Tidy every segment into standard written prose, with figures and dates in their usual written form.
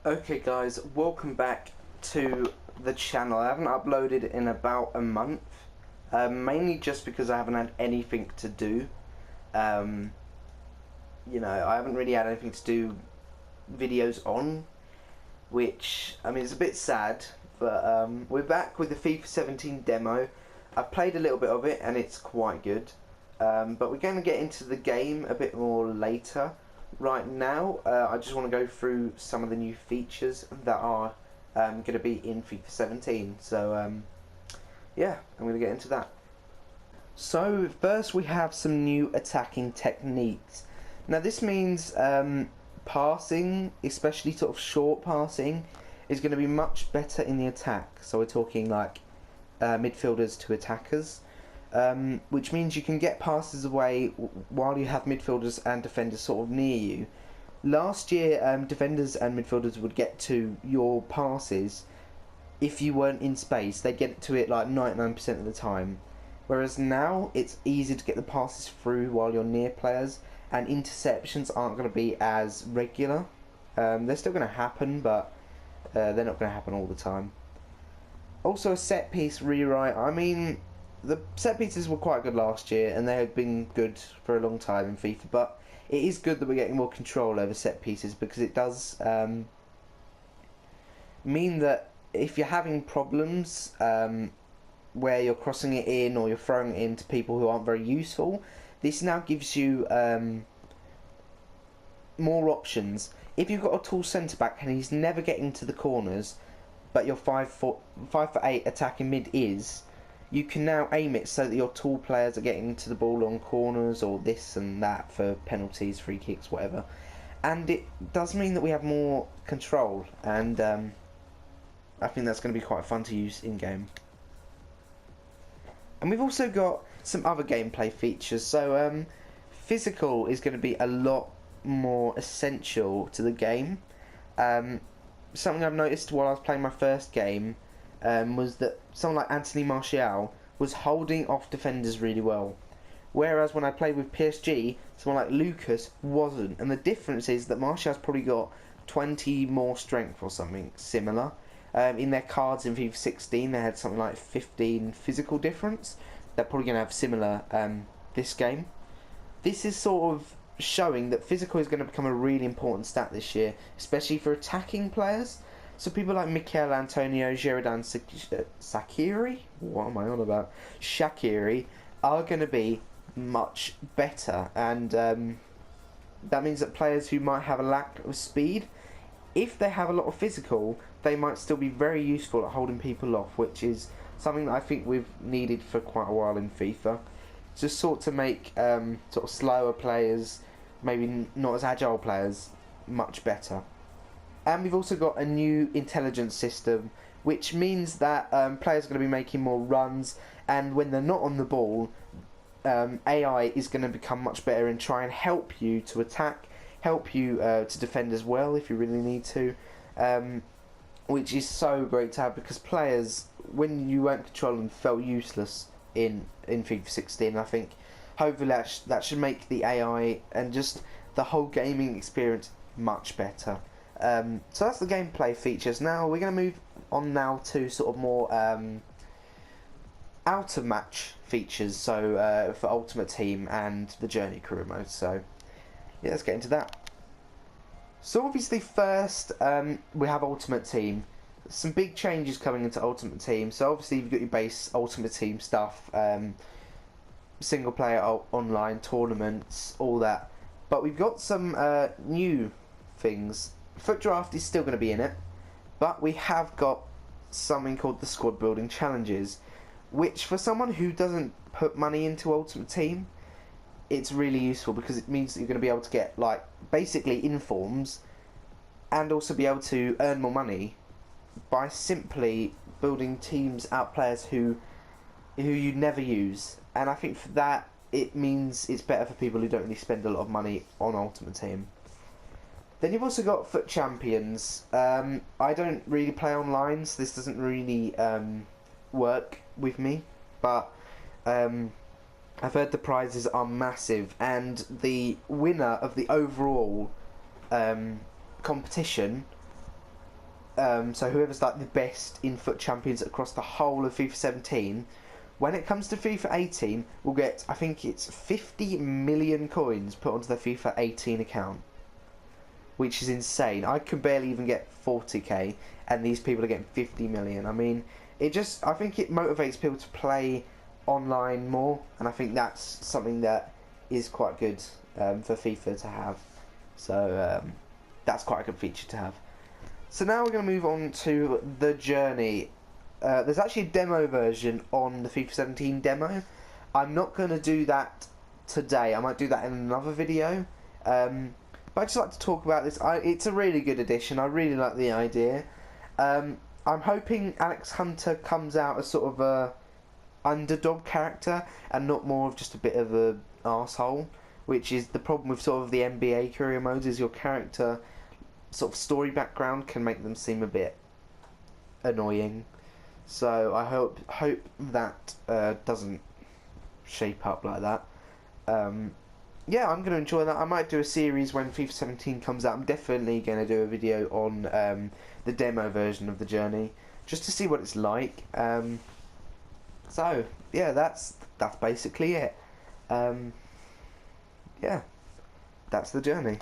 Okay guys, welcome back to the channel. I haven't uploaded in about a month, mainly just because I haven't had anything to do. I haven't really had anything to do videos on, which, I mean, it's a bit sad, but we're back with the FIFA 17 demo. I've played a little bit of it and it's quite good, but we're going to get into the game a bit more later. Right now, I just want to go through some of the new features that are going to be in FIFA 17. So, yeah, I'm going to get into that. So, first we have some new attacking techniques. Now, this means passing, especially sort of short passing, is going to be much better in the attack. So, we're talking like midfielders to attackers. Which means you can get passes away while you have midfielders and defenders sort of near you. Last year, defenders and midfielders would get to your passes if you weren't in space. They'd get to it like 99% of the time. Whereas now, it's easy to get the passes through while you're near players, and interceptions aren't going to be as regular. They're still going to happen, but they're not going to happen all the time. Also, a set piece rewrite. I mean, the set pieces were quite good last year and they had been good for a long time in FIFA, but it is good that we're getting more control over set pieces, because it does mean that if you're having problems where you're crossing it in or you're throwing it into people who aren't very useful, this now gives you more options. If you've got a tall centre back and he's never getting to the corners, but your 5'8" attacking mid is, you can now aim it so that your tall players are getting to the ball on corners or this and that for penalties, free kicks, whatever. And it does mean that we have more control, and I think that's going to be quite fun to use in game. And we've also got some other gameplay features. So physical is going to be a lot more essential to the game. Something I've noticed while I was playing my first game was that someone like Anthony Martial was holding off defenders really well, whereas when I played with PSG, someone like Lucas wasn't. And the difference is that Martial's probably got 20 more strength or something similar. In their cards in FIFA 16 they had something like 15 physical difference. They're probably going to have similar this game. This is sort of showing that physical is going to become a really important stat this year, especially for attacking players. So people like Mikel Antonio, Sheridan Shaqiri, what am I on about? Shaqiri are going to be much better, and that means that players who might have a lack of speed, if they have a lot of physical, they might still be very useful at holding people off, which is something that I think we've needed for quite a while in FIFA. Just sort to make sort of slower players, maybe not as agile players, much better. And we've also got a new intelligence system, which means that players are going to be making more runs, and when they're not on the ball, AI is going to become much better and try and help you to attack, help you to defend as well if you really need to, which is so great to have, because players, when you weren't controlling, felt useless in FIFA 16. I think hopefully that should make the AI and just the whole gaming experience much better. So that's the gameplay features. Now we're going to move on now to sort of more out of match features, so for Ultimate Team and the Journey Career Mode. So yeah, let's get into that. So obviously first we have Ultimate Team. Some big changes coming into Ultimate Team. So obviously you've got your base Ultimate Team stuff, single player online tournaments, all that. But we've got some new things. Foot Draft is still going to be in it, but we have got something called the Squad Building Challenges, which for someone who doesn't put money into Ultimate Team, it's really useful, because it means that you're going to be able to get like basically informs and also be able to earn more money by simply building teams out players who you never use. And I think for that it means it's better for people who don't really spend a lot of money on Ultimate Team. Then you've also got Foot Champions. I don't really play online, so this doesn't really work with me, but I've heard the prizes are massive, and the winner of the overall competition So whoever's like the best in-foot champions across the whole of FIFA 17, when it comes to FIFA 18, will get, I think it's 50 million coins put onto their FIFA 18 account, which is insane. I could barely even get 40k, and these people are getting 50 million. I mean, I think it motivates people to play online more, and I think that's something that is quite good for FIFA to have. So that's quite a good feature to have. So now we're going to move on to the journey. There's actually a demo version on the FIFA 17 demo. I'm not going to do that today. I might do that in another video. But I'd just like to talk about this. It's a really good addition. I really like the idea. I'm hoping Alex Hunter comes out as sort of a underdog character and not more of just a bit of a arsehole, which is the problem with sort of the NBA career modes, is your character sort of story background can make them seem a bit annoying. So I hope that doesn't shape up like that. Yeah, I'm going to enjoy that. I might do a series when FIFA 17 comes out. I'm definitely going to do a video on the demo version of the journey, just to see what it's like. So yeah, that's basically it. Yeah, that's the journey.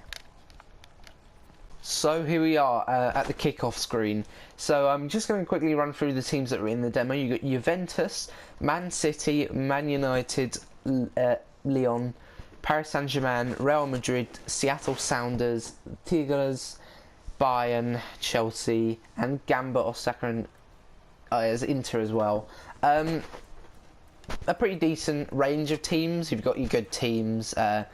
So here we are at the kickoff screen. So I'm just going to quickly run through the teams that are in the demo. You got Juventus, Man City, Man United, Lyon, Paris Saint-Germain, Real Madrid, Seattle Sounders, Tigres, Bayern, Chelsea, and Gamba Osaka and as Inter as well. A pretty decent range of teams. You've got your good teams. I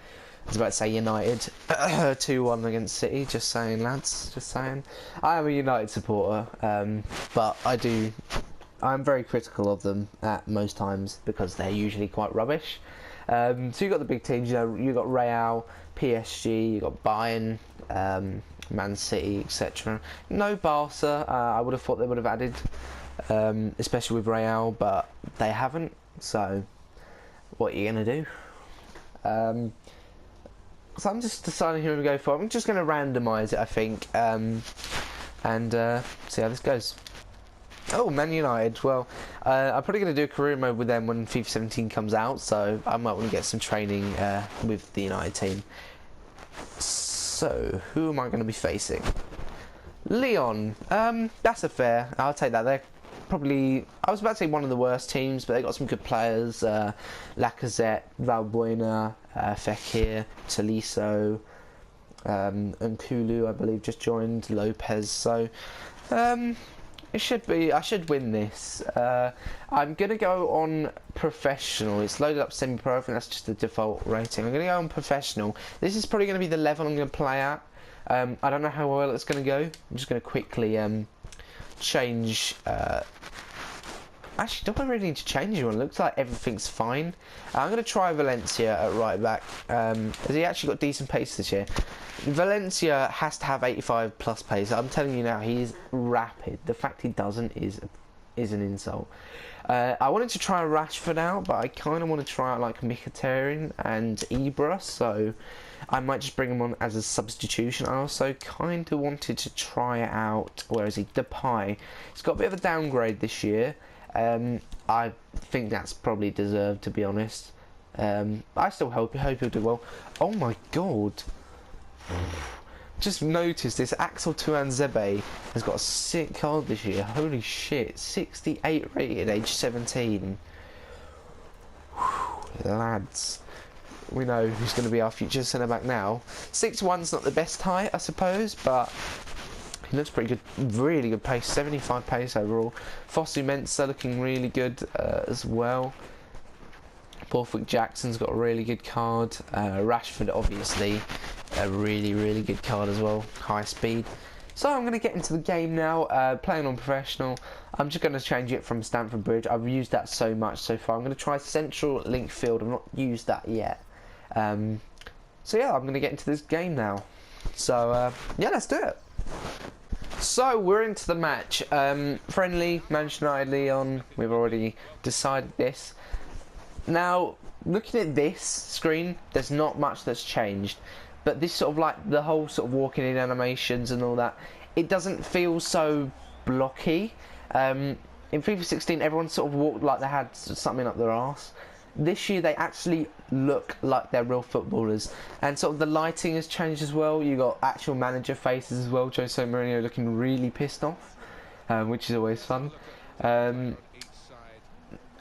was about to say United 2-1 against City, just saying, lads, just saying. I am a United supporter, but I'm very critical of them at most times because they're usually quite rubbish. So you've got the big teams, you've got Real, PSG, you've got Bayern, Man City, etc. No Barca. I would have thought they would have added, especially with Real, but they haven't, so what are you going to do? So I'm just deciding who I'm going to go for. I'm just going to randomise it, I think, and see how this goes. Oh, Man United. Well, I'm probably going to do a career mode with them when FIFA 17 comes out, so I might want to get some training with the United team. So, who am I going to be facing? Lyon. That's a fair. I'll take that. They're probably, I was about to say one of the worst teams, but they got some good players. Lacazette, Valbuena, Fekir, Tolisso, and Kulu, I believe, just joined. Lopez. So it should be. I should win this. I'm gonna go on professional. It's loaded up semi-pro. I think that's just the default rating. I'm gonna go on professional. This is probably gonna be the level I'm gonna play at. I don't know how well it's gonna go. I'm just gonna quickly change. Actually, don't I really need to change anyone? It looks like everything's fine. I'm going to try Valencia at right back. Has he actually got decent pace this year? Valencia has to have 85 plus pace. I'm telling you now, he's rapid. The fact he doesn't is an insult. I wanted to try Rashford out, but I kind of want to try out like Mkhitaryan and Ibra, so I might just bring him on as a substitution. I also kind of wanted to try out, where is he? Depay. He's got a bit of a downgrade this year. I think that's probably deserved, to be honest. I still hope he'll do well. Oh my god. Just noticed this. Axel Tuanzebe has got a sick card this year. Holy shit. 68 rated, age 17. Whew, lads. We know who's going to be our future centre-back now. 6'1's not the best height, I suppose, but he looks pretty good. Really good pace. 75 pace overall. Fosu Mensah looking really good as well. Borthwick Jackson's got a really good card. Rashford, obviously, a really good card as well. High speed. So I'm going to get into the game now, playing on professional. I'm just going to change it from Stamford Bridge. I've used that so much so far. I'm going to try Central Link Field. I've not used that yet. So yeah, I'm going to get into this game now. So yeah, let's do it. So we're into the match. Friendly, Manchester United, Lyon. We've already decided this. Now, looking at this screen, there's not much that's changed. But this sort of like the whole sort of walking in animations and all that, it doesn't feel so blocky. In FIFA 16, everyone sort of walked like they had something up their arse. This year, they actually look like they're real footballers, and sort of the lighting has changed as well. You got actual manager faces as well. Jose Mourinho looking really pissed off, which is always fun. I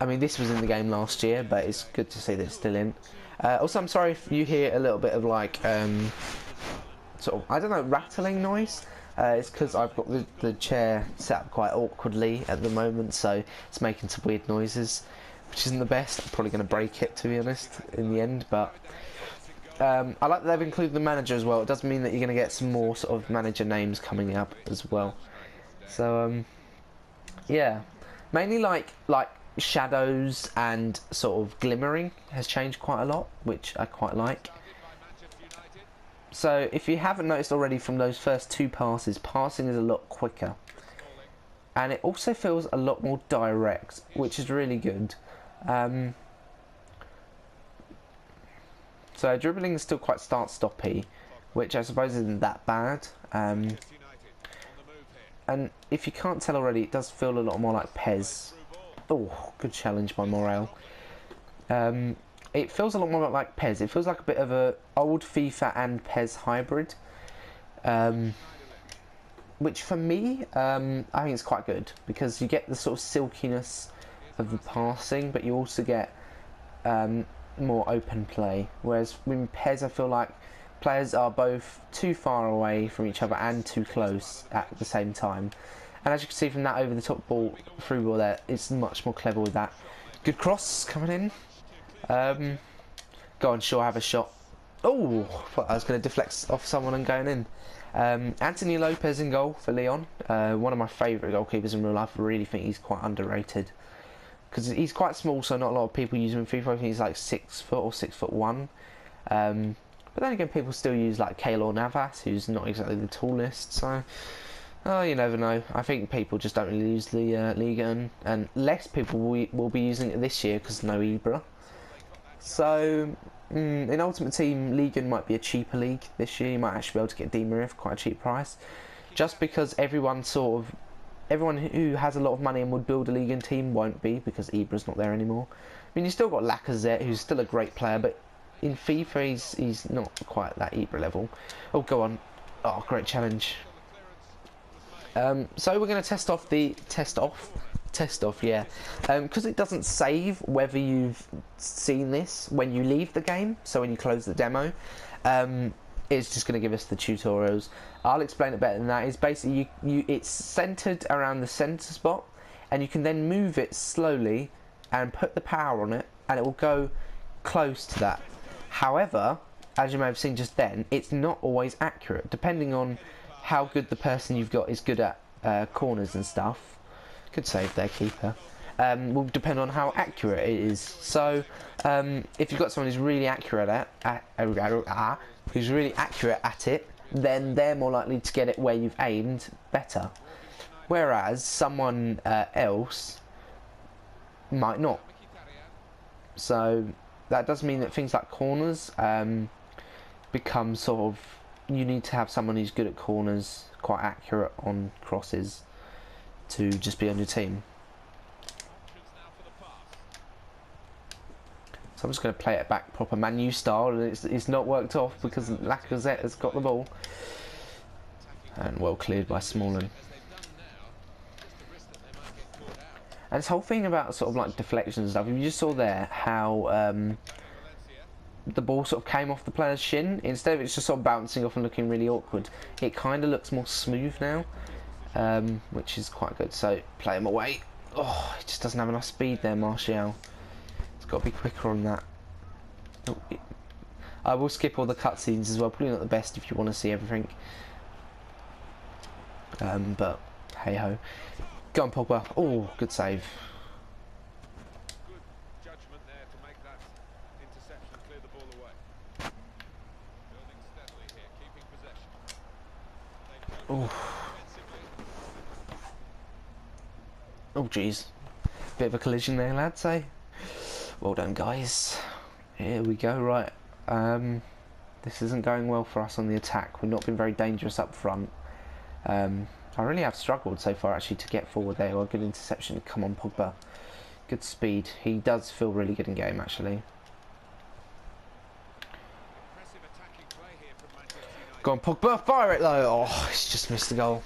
mean, this was in the game last year, but it's good to see that it's still in. Also, I'm sorry if you hear a little bit of like, sort of, I don't know, rattling noise. It's because I've got the chair set up quite awkwardly at the moment, so it's making some weird noises, which isn't the best. I'm probably going to break it, to be honest, in the end, but I like that they've included the manager as well. It does mean that you're going to get some more sort of manager names coming up as well. So, yeah. Mainly like shadows and sort of glimmering has changed quite a lot, which I quite like. So if you haven't noticed already from those first two passes, passing is a lot quicker. And it also feels a lot more direct, which is really good. So dribbling is still quite start-stoppy, which I suppose isn't that bad. And if you can't tell already, it does feel a lot more like PES. Oh, good challenge by Morel. It feels a lot more like PES. It feels like a bit of a old FIFA and PES hybrid, which for me, I think it's quite good because you get the sort of silkiness of the passing, but you also get more open play. Whereas with PES, I feel like players are both too far away from each other and too close at the same time. And as you can see from that over the top ball, through ball there, it's much more clever with that. Good cross coming in. Go on, sure, have a shot. Oh, thought I was going to deflect off someone and going in. Anthony Lopez in goal for Leon. One of my favourite goalkeepers in real life. I really think he's quite underrated. Because he's quite small, so not a lot of people use him in FIFA. I think he's like 6 foot or 6'1". But then again, people still use like Keylor Navas, who's not exactly the tallest, so... Oh, you never know. I think people just don't really use the Liga, and less people will be using it this year because no Ibra. So, in Ultimate Team, Liga might be a cheaper league this year. You might actually be able to get Di Maria for quite a cheap price, just because everyone who has a lot of money and would build a Liga team won't be because Ibra's not there anymore. I mean, you still got Lacazette, who's still a great player, but in FIFA he's not quite that Ibra level. Oh, go on! Oh, great challenge. So we're going to test off, yeah, because it doesn't save whether you've seen this when you leave the game, so when you close the demo, it's just going to give us the tutorials. I'll explain it better than that. It's basically, it's centered around the center spot, and you can then move it slowly and put the power on it, and it will go close to that. However, as you may have seen just then, it's not always accurate, depending on how good the person you've got is good at corners and stuff. Good save there, keeper. Will depend on how accurate it is. So, if you've got someone who's really accurate at it, then they're more likely to get it where you've aimed better. Whereas someone else might not. So that does mean that things like corners become sort of, you need to have someone who's good at corners, quite accurate on crosses, to just be on your team. So I'm just going to play it back proper Man U style, and it's not worked off because Lacazette has got the ball. And well cleared by Smalling. And this whole thing about sort of like deflections and stuff, if you just saw there how the ball sort of came off the player's shin, instead of it's just sort of bouncing off and looking really awkward, it kind of looks more smooth now, which is quite good. So play him away. Oh, he just doesn't have enough speed there, Martial. It's got to be quicker on that. Oh, I will skip all the cutscenes as well, probably not the best if you want to see everything. But hey ho. Go on, Pogba. Oh, good save. Good judgment there to make that interception, clear the ball away. Building steadily here, keeping possession. Oh. Oh, jeez. Bit of a collision there, lads, eh? Well done, guys. Here we go, right. This isn't going well for us on the attack. We've not been very dangerous up front. I really have struggled so far actually to get forward there. Well, good interception. Come on, Pogba. Good speed. He does feel really good in game actually. Impressive attacking play here from Manchester United. Go on, Pogba. Fire it though. Oh, he's just missed the goal.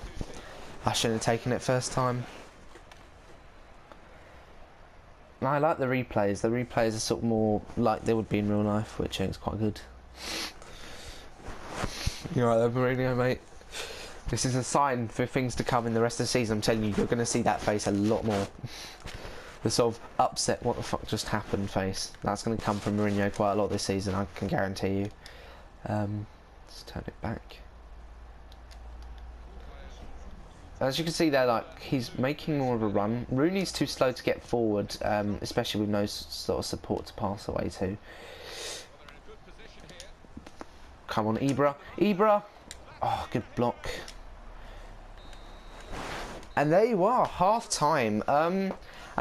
I shouldn't have taken it first time. I like the replays. The replays are sort of more like they would be in real life, which I think is quite good. You're right there, Mourinho, mate. This is a sign for things to come in the rest of the season. I'm telling you, you're going to see that face a lot more. The sort of upset, what the fuck just happened face. That's going to come from Mourinho quite a lot this season, I can guarantee you. Let's turn it back. As you can see there, like, he's making more of a run. Rooney's too slow to get forward, especially with no sort of support to pass away to. Come on, Ibra. Ibra! Oh, good block. And there you are, half time. I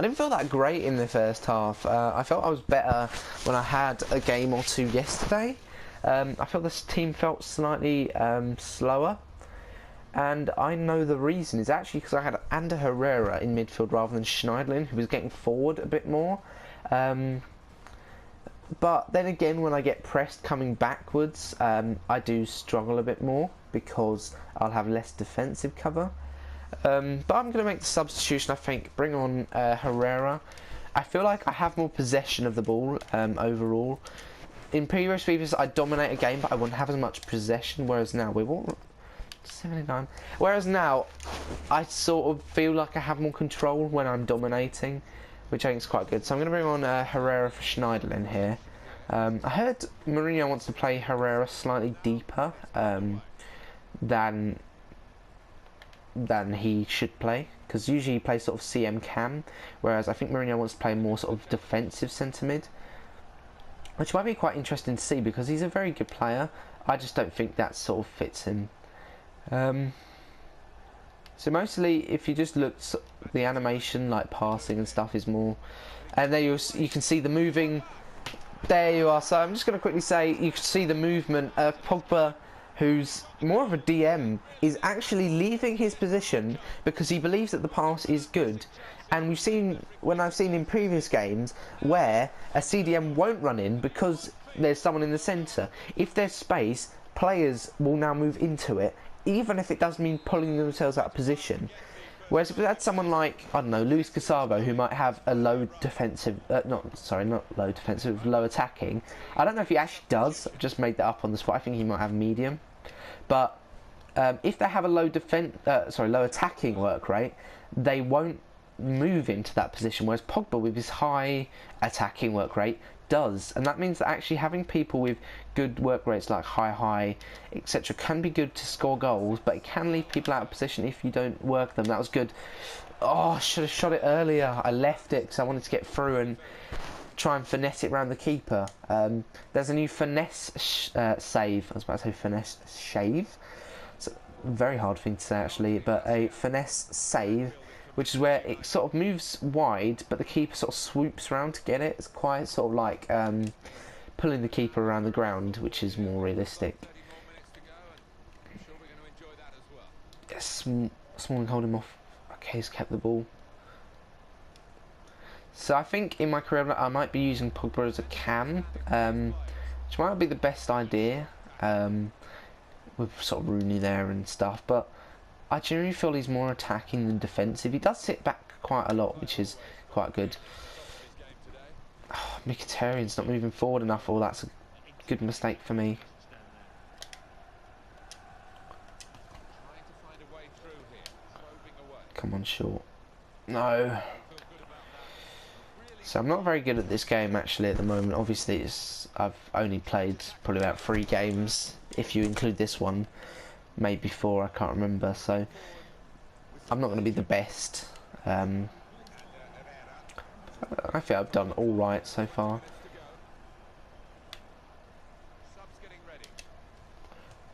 didn't feel that great in the first half. I felt I was better when I had a game or two yesterday. I felt this team felt slightly slower. And I know the reason is actually because I had Ander Herrera in midfield rather than Schneiderlin, who was getting forward a bit more. But then again, when I get pressed coming backwards, I do struggle a bit more because I'll have less defensive cover. But I'm going to make the substitution, I think, bring on Herrera. I feel like I have more possession of the ball overall. In previous Fifas, I dominate a game, but I wouldn't have as much possession, whereas now we're what? 79. Whereas now, I sort of feel like I have more control when I'm dominating, which I think is quite good. So I'm going to bring on Herrera for Schneiderlin here. I heard Mourinho wants to play Herrera slightly deeper than he should play, because usually he plays sort of CM cam, whereas I think Mourinho wants to play more sort of defensive centre mid, which might be quite interesting to see because he's a very good player. I just don't think that sort of fits him. So mostly, if you just look, the animation like passing and stuff is more, and there you can see the moving. There you are. So I'm just going to quickly say you can see the movement. Pogba, who's more of a DM, is actually leaving his position because he believes that the pass is good. And we've seen, when I've seen in previous games, where a CDM won't run in because there's someone in the centre. If there's space, players will now move into it, even if it does mean pulling themselves out of position. Whereas if we had someone like, I don't know, Luis Casabo, who might have a low defensive, not low defensive, low attacking. I don't know if he actually does, I've just made that up on the spot. I think he might have medium. But if they have a low low attacking work rate, they won't move into that position, whereas Pogba with his high attacking work rate does, and that means that actually having people with good work rates like high etc can be good to score goals, but it can leave people out of position if you don't work them. That was good. Oh, I should have shot it earlier. I left it because I wanted to get through and try and finesse it around the keeper. There's a new finesse save. I was about to say finesse shave. It's a very hard thing to say actually, but a finesse save, which is where it sort of moves wide, but the keeper sort of swoops around to get it. It's quite sort of like pulling the keeper around the ground, which is more realistic. Yes, Smalling hold him off. Okay, he's kept the ball. So I think in my career I might be using Pogba as a cam, which might not be the best idea with sort of Rooney there and stuff, but I generally feel he's more attacking than defensive. He does sit back quite a lot, which is quite good. Oh, Mkhitaryan's not moving forward enough. Oh, that's a good mistake for me. Come on, short. No. So I'm not very good at this game actually at the moment. Obviously, I've only played probably about 3 games, if you include this one. Maybe 4, I can't remember, so I'm not going to be the best. I think I've done alright so far.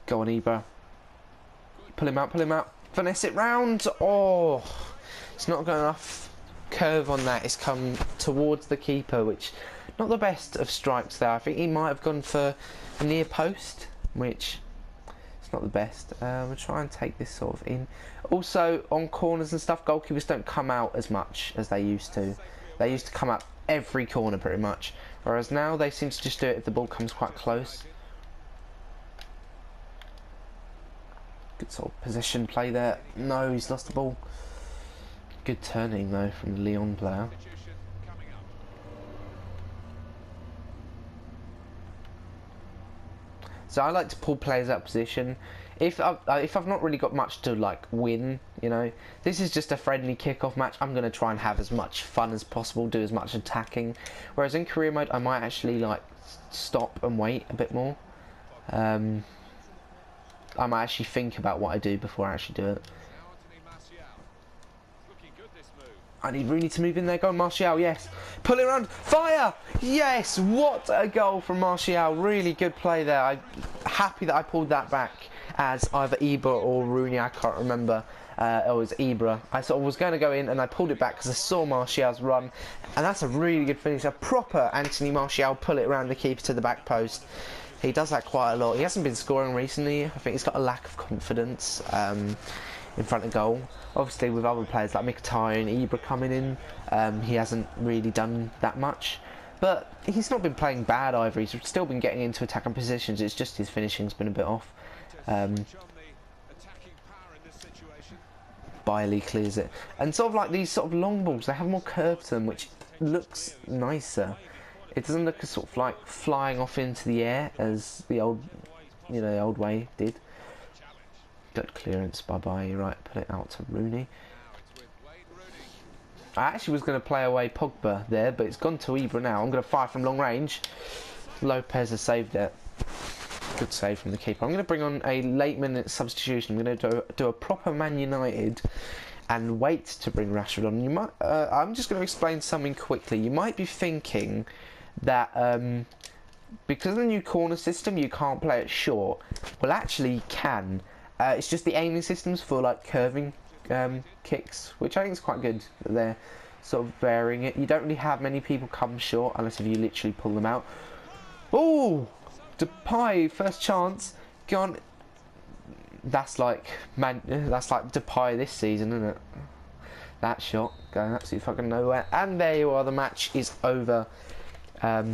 Go on, Ibra. Pull him out, finesse it round. Oh, it's not got enough curve on that. It's come towards the keeper, which not the best of strikes there. I think he might have gone for a near post, which not the best. We'll try and take this sort of in. Also, on corners and stuff, goalkeepers don't come out as much as they used to. They used to come out every corner pretty much, whereas now they seem to just do it if the ball comes quite close. Good sort of position play there. No, he's lost the ball. Good turning though from the Lyon player. So I like to pull players out of position. If I've not really got much to like win, you know, this is just a friendly kickoff match. I'm going to try and have as much fun as possible, do as much attacking. Whereas in career mode, I might actually like stop and wait a bit more. I might actually think about what I do before I actually do it. I need Rooney to move in there. Go on, Martial, yes. Pull it around. Fire! Yes! What a goal from Martial. Really good play there. I'm happy that I pulled that back as either Ibra or Rooney. I can't remember. It was Ibra. I sort of was going to go in and I pulled it back because I saw Martial's run. And that's a really good finish. A proper Anthony Martial. Pull it around the keeper to the back post. He does that quite a lot. He hasn't been scoring recently. I think he's got a lack of confidence in front of goal. Obviously with other players like Mkhitaryan and Ibra coming in, he hasn't really done that much. But he's not been playing bad either. He's still been getting into attacking positions. It's just his finishing's been a bit off. Bailey clears it. And sort of like these sort of long balls, they have more curve to them, which looks nicer. It doesn't look as sort of like flying off into the air as the old, you know, the old way did. Good clearance by Bailly, right, put it out to Rooney. I actually was going to play away Pogba there, but it's gone to Ibra now. I'm going to fire from long range. Lopez has saved it. Good save from the keeper. I'm going to bring on a late minute substitution. I'm going to do a proper Man United and wait to bring Rashford on. You might. I'm just going to explain something quickly. You might be thinking that because of the new corner system, you can't play it short. Well, actually, you can. It's just the aiming systems for like curving kicks, which I think is quite good. They're sort of varying it. You don't really have many people come short unless if you literally pull them out. Oh, Depay, first chance, gone. That's like Depay this season, isn't it? That shot going absolutely fucking nowhere. And there you are. The match is over. Yeah,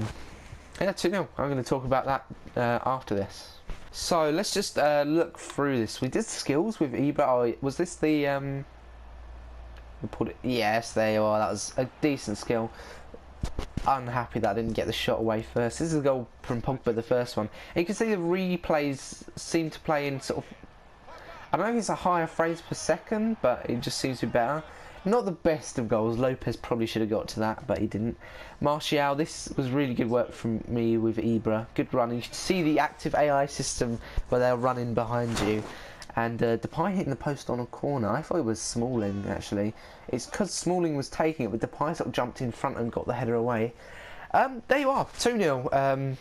2-0. I'm going to talk about that after this. So let's just look through this. We did skills with Ibra. Oh, was this the we put it? Yes, there you are. That was a decent skill. Unhappy that I didn't get the shot away first. This is a goal from Pogba, the first one. And you can see the replays seem to play in sort of, I don't know if it's a higher frames per second, but it just seems to be better. Not the best of goals. Lopez probably should have got to that, but he didn't. Martial, this was really good work from me with Ibra. Good run. You should see the active AI system where they're running behind you. And Depay hitting the post on a corner. I thought it was Smalling, actually. It's because Smalling was taking it, but Depay sort of jumped in front and got the header away. There you are, 2-0.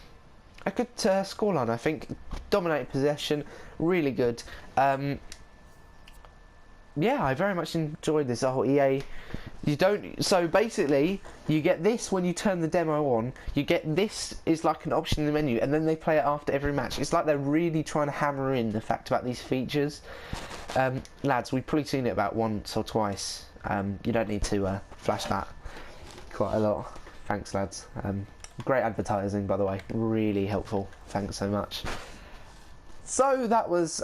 A good scoreline, I think. Dominated possession, really good. Yeah, I very much enjoyed this whole EA. You don't. So basically, you get this when you turn the demo on. You get this is like an option in the menu, and then they play it after every match. It's like they're really trying to hammer in the fact about these features. Lads, we've probably seen it about once or twice. You don't need to flash that quite a lot. Thanks, lads. Great advertising, by the way. Really helpful. Thanks so much. So that was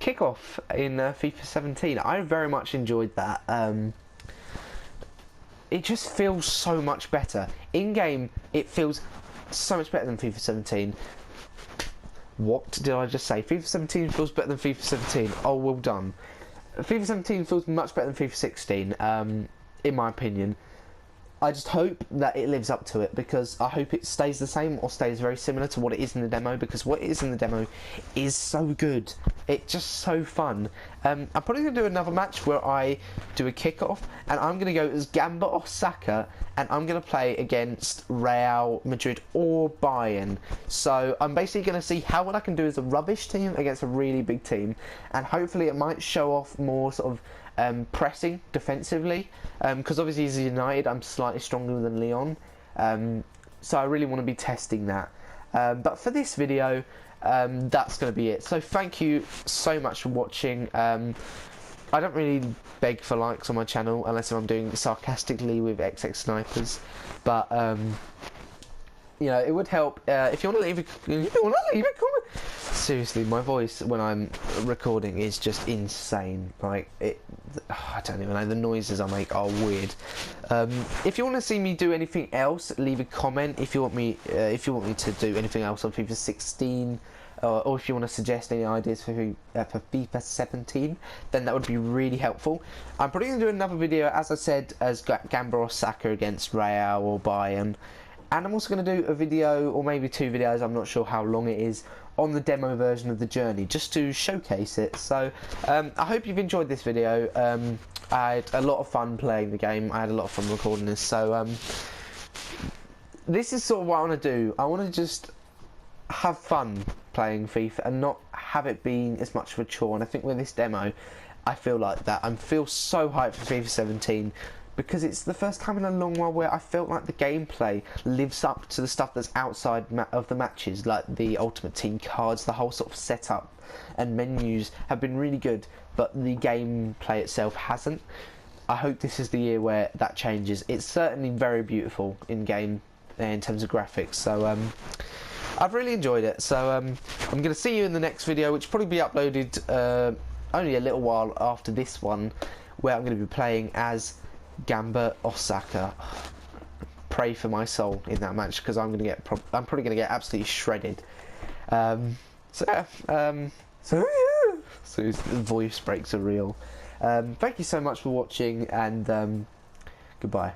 kickoff in FIFA 17. I very much enjoyed that. It just feels so much better. In game, it feels so much better than FIFA 17. What did I just say? FIFA 17 feels better than FIFA 17. Oh, well done. FIFA 17 feels much better than FIFA 16, in my opinion. I just hope that it lives up to it, because I hope it stays the same or stays very similar to what it is in the demo, because what it is in the demo is so good. It's just so fun. I'm probably going to do another match where I do a kickoff, and I'm going to go as Gamba or Saka, and I'm going to play against Real Madrid or Bayern. So I'm basically going to see how what I can do as a rubbish team against a really big team, and hopefully it might show off more sort of pressing defensively, because obviously as United I'm slightly stronger than Lyon, so I really want to be testing that. But for this video, that's going to be it. So thank you so much for watching. I don't really beg for likes on my channel unless I'm doing it sarcastically with XX snipers, but you know, it would help if you want to leave a comment. Seriously, my voice when I'm recording is just insane. Like I don't even know, the noises I make are weird. If you want to see me do anything else, leave a comment. If you want me to do anything else on FIFA 16, or if you want to suggest any ideas for FIFA 17, then that would be really helpful. I'm probably going to do another video, as I said, as Gamba or Saka against Real or Bayern. And I'm also going to do a video, or maybe 2 videos, I'm not sure how long it is, on the demo version of the journey, just to showcase it. So I hope you've enjoyed this video. I had a lot of fun playing the game. I had a lot of fun recording this. So this is sort of what I want to do. I want to just have fun playing FIFA and not have it being as much of a chore. And I think with this demo, I feel like that. I feel so hyped for FIFA 17. Because it's the first time in a long while where I felt like the gameplay lives up to the stuff that's outside of the matches, like the Ultimate Team cards. The whole sort of setup and menus have been really good, but the gameplay itself hasn't. I hope this is the year where that changes. It's certainly very beautiful in game in terms of graphics, so I've really enjoyed it. So I'm going to see you in the next video, which will probably be uploaded only a little while after this one, where I'm going to be playing as Gamba Osaka. Pray for my soul in that match, because I'm probably going to get absolutely shredded. So the voice breaks are real. Thank you so much for watching, and goodbye.